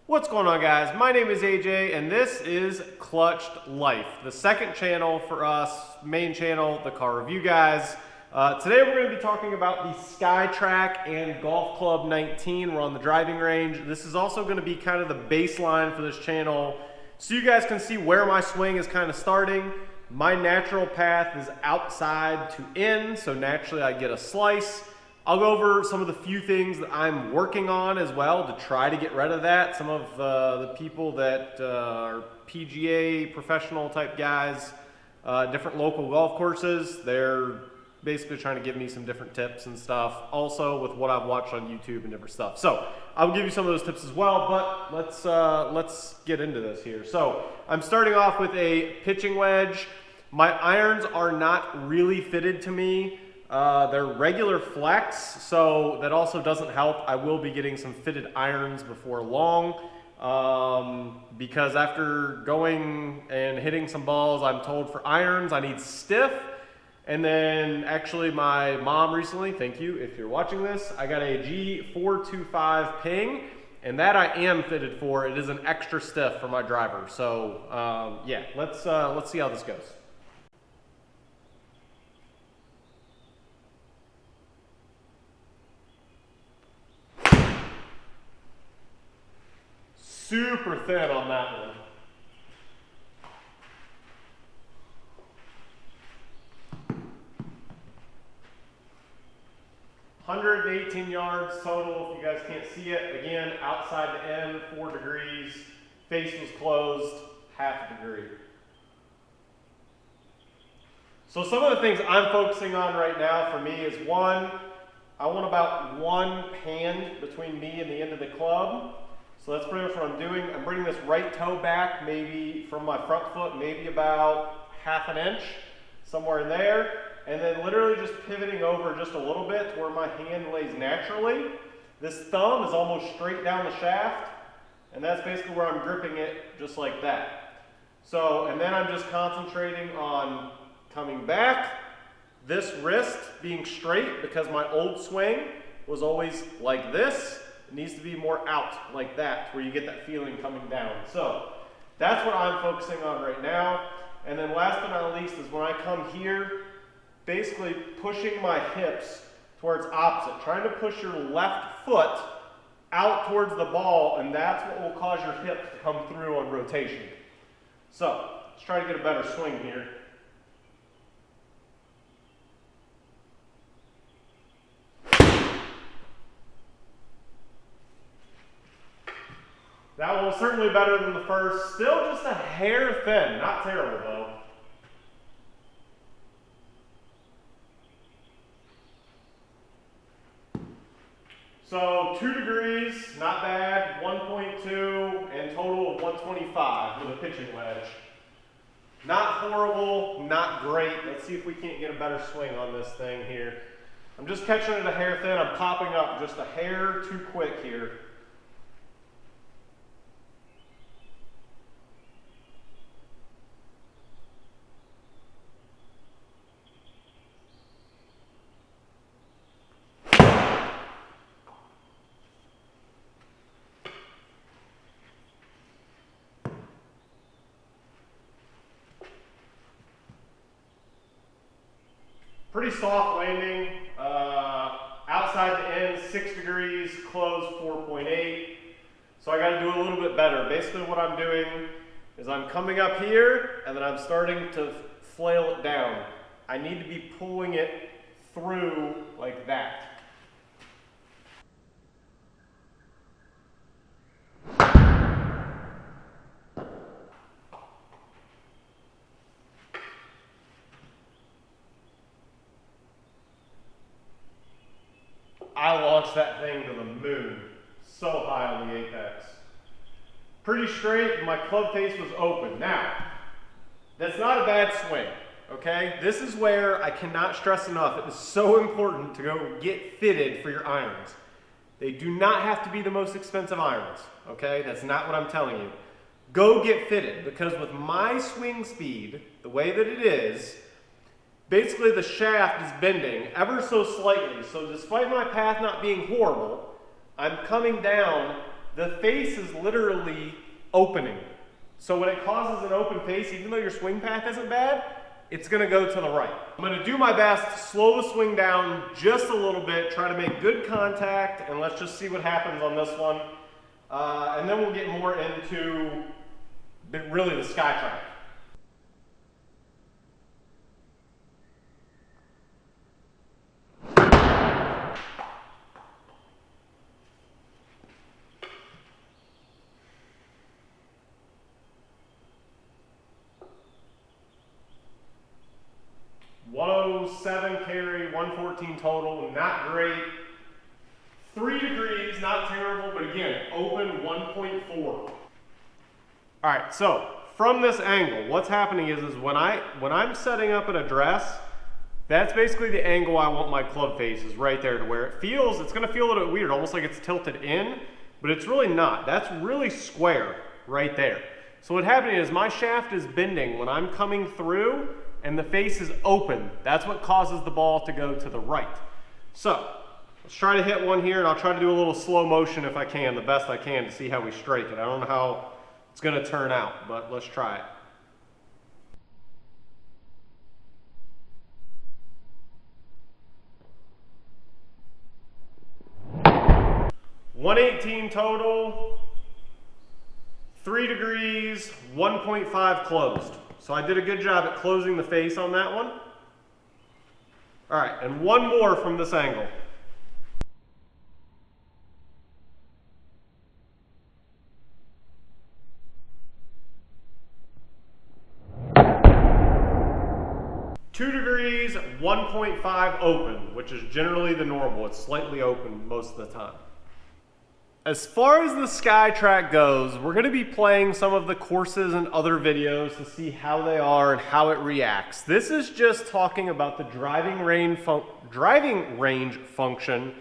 What's going on, guys? My name is AJ and this is Clutched Life, the second channel for us, main channel, the car review guys. Today we're going to be talking about the SkyTrak and Golf Club 19. We're on the driving range. This is also going to be kind of the baseline for this channel so you guys can see where my swing is kind of starting. My natural path is outside to in, so naturally I get a slice. I'll go over some of the few things that I'm working on as well to try to get rid of that. Some of the people that are PGA professional type guys, different local golf courses, they're basically trying to give me some different tips and stuff. Also with what I've watched on YouTube and different stuff. So I'll give you some of those tips as well, but let's get into this here. So I'm starting off with a pitching wedge. My irons are not really fitted to me. They're regular flex, so that also doesn't help. I will be getting some fitted irons before long because after going and hitting some balls, I'm told for irons I need stiff. And then actually my mom recently, thank you if you're watching this, I got a G425 ping, and that I am fitted for. It is an extra stiff for my driver. So yeah, let's see how this goes. Super thin on that one. $118 yards total, if you guys can't see it. Again, outside the end, 4 degrees. Face was closed, half a degree. So some of the things I'm focusing on right now for me is one, I want about one hand between me and the end of the club. So that's pretty much what I'm doing. I'm bringing this right toe back, maybe from my front foot, maybe about half an inch, somewhere in there. And then literally just pivoting over just a little bit to where my hand lays naturally. This thumb is almost straight down the shaft, and that's basically where I'm gripping it, just like that. So, and then I'm just concentrating on coming back, this wrist being straight because my old swing was always like this. It needs to be more out like that, where you get that feeling coming down. So that's what I'm focusing on right now. And then last but not least is when I come here, basically pushing my hips towards opposite, trying to push your left foot out towards the ball, and that's what will cause your hips to come through on rotation. So let's try to get a better swing here. That one was certainly better than the first. Still just a hair thin. Not terrible, though. So 2 degrees, not bad. 1.2 and total of 125 with a pitching wedge. Not horrible, not great. Let's see if we can't get a better swing on this thing here. I'm just catching it a hair thin. I'm popping up just a hair too quick here. Pretty soft landing, outside the end 6 degrees, closed 4.8. So I got to do a little bit better. Basically what I'm doing is I'm coming up here and then I'm starting to flail it down. I need to be pulling it through like that. I launched that thing to the moon, so high on the apex. Pretty straight, my club face was open. Now, that's not a bad swing, okay? This is where I cannot stress enough, it is so important to go get fitted for your irons. They do not have to be the most expensive irons, okay? That's not what I'm telling you. Go get fitted, because with my swing speed, the way that it is, basically the shaft is bending ever so slightly. So despite my path not being horrible, I'm coming down the face is literally opening. So when it causes an open face, even though your swing path isn't bad, it's gonna go to the right. I'm gonna do my best to slow the swing down just a little bit, try to make good contact, and let's just see what happens on this one. And then we'll get more into really the SkyTrak. .107 carry, 114 total, not great. 3 degrees, not terrible, but again, open 1.4. All right, so from this angle, what's happening is when I'm setting up an address, that's basically the angle I want my club face is right there to where it feels, it's gonna feel a little bit weird, almost like it's tilted in, but it's really not. That's really square right there. So what's happening is my shaft is bending when I'm coming through and the face is open. That's what causes the ball to go to the right. So let's try to hit one here, and I'll try to do a little slow motion if I can, the best I can, to see how we strike it. I don't know how it's gonna turn out, but let's try it. 118 total, 3 degrees, 1.5 closed. So I did a good job at closing the face on that one. All right, and one more from this angle. Two degrees, 1.5 open, which is generally the normal. It's slightly open most of the time. As far as the SkyTrak goes, we're going to be playing some of the courses and other videos to see how they are and how it reacts. This is just talking about the driving range function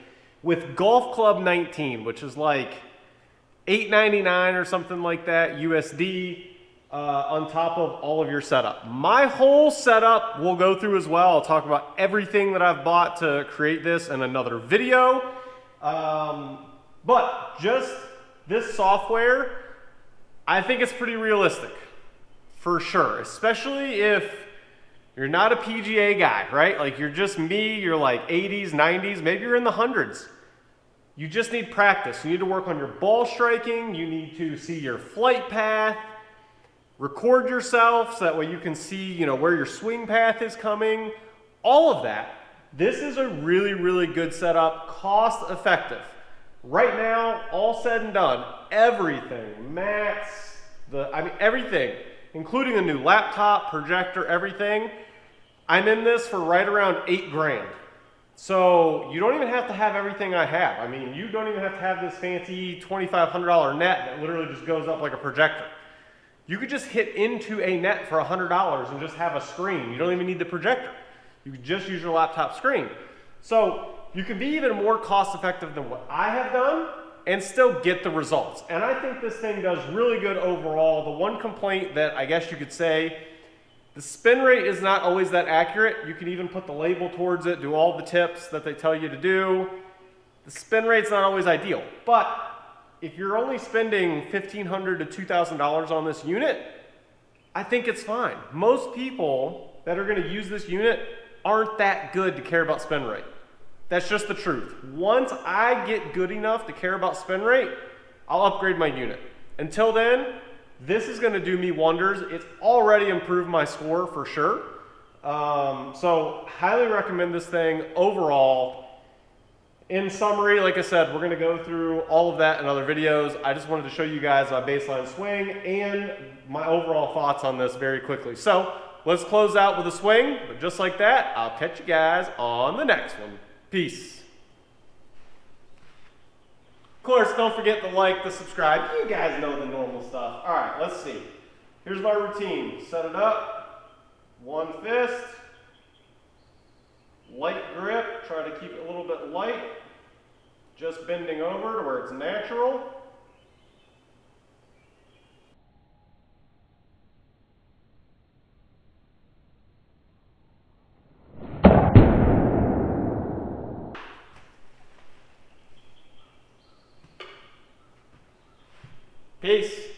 with Golf Club 19, which is like $8.99 or something like that USD on top of all of your setup. My whole setup we'll go through as well. I'll talk about everything that I've bought to create this in another video. But just this software, I think it's pretty realistic, for sure. Especially if you're not a PGA guy, right? Like you're just me, you're like 80s, 90s, maybe you're in the hundreds. You just need practice. You need to work on your ball striking. You need to see your flight path, record yourself so that way you can see, you know, where your swing path is coming, all of that. This is a really, really good setup, cost effective. Right now, all said and done, everything, mats, everything, including a new laptop, projector, everything, I'm in this for right around 8 grand. So you don't even have to have everything I have. I mean, you don't even have to have this fancy $2,500 net that literally just goes up like a projector. You could just hit into a net for $100 and just have a screen. You don't even need the projector. You could just use your laptop screen. So you can be even more cost effective than what I have done and still get the results. And I think this thing does really good overall. The one complaint that I guess you could say, the spin rate is not always that accurate. You can even put the label towards it, do all the tips that they tell you to do. The spin rate's not always ideal. But if you're only spending $1,500 to $2,000 on this unit, I think it's fine. Most people that are gonna use this unit aren't that good to care about spin rate. That's just the truth. Once I get good enough to care about spin rate, I'll upgrade my unit. Until then, this is gonna do me wonders. It's already improved my score for sure. So highly recommend this thing overall. In summary, like I said, we're gonna go through all of that in other videos. I just wanted to show you guys my baseline swing and my overall thoughts on this very quickly. So let's close out with a swing, but just like that, I'll catch you guys on the next one. Peace. Of course, don't forget to like, to subscribe. You guys know the normal stuff. All right, let's see. Here's my routine. Set it up, one fist, light grip, try to keep it a little bit light, just bending over to where it's natural. Peace.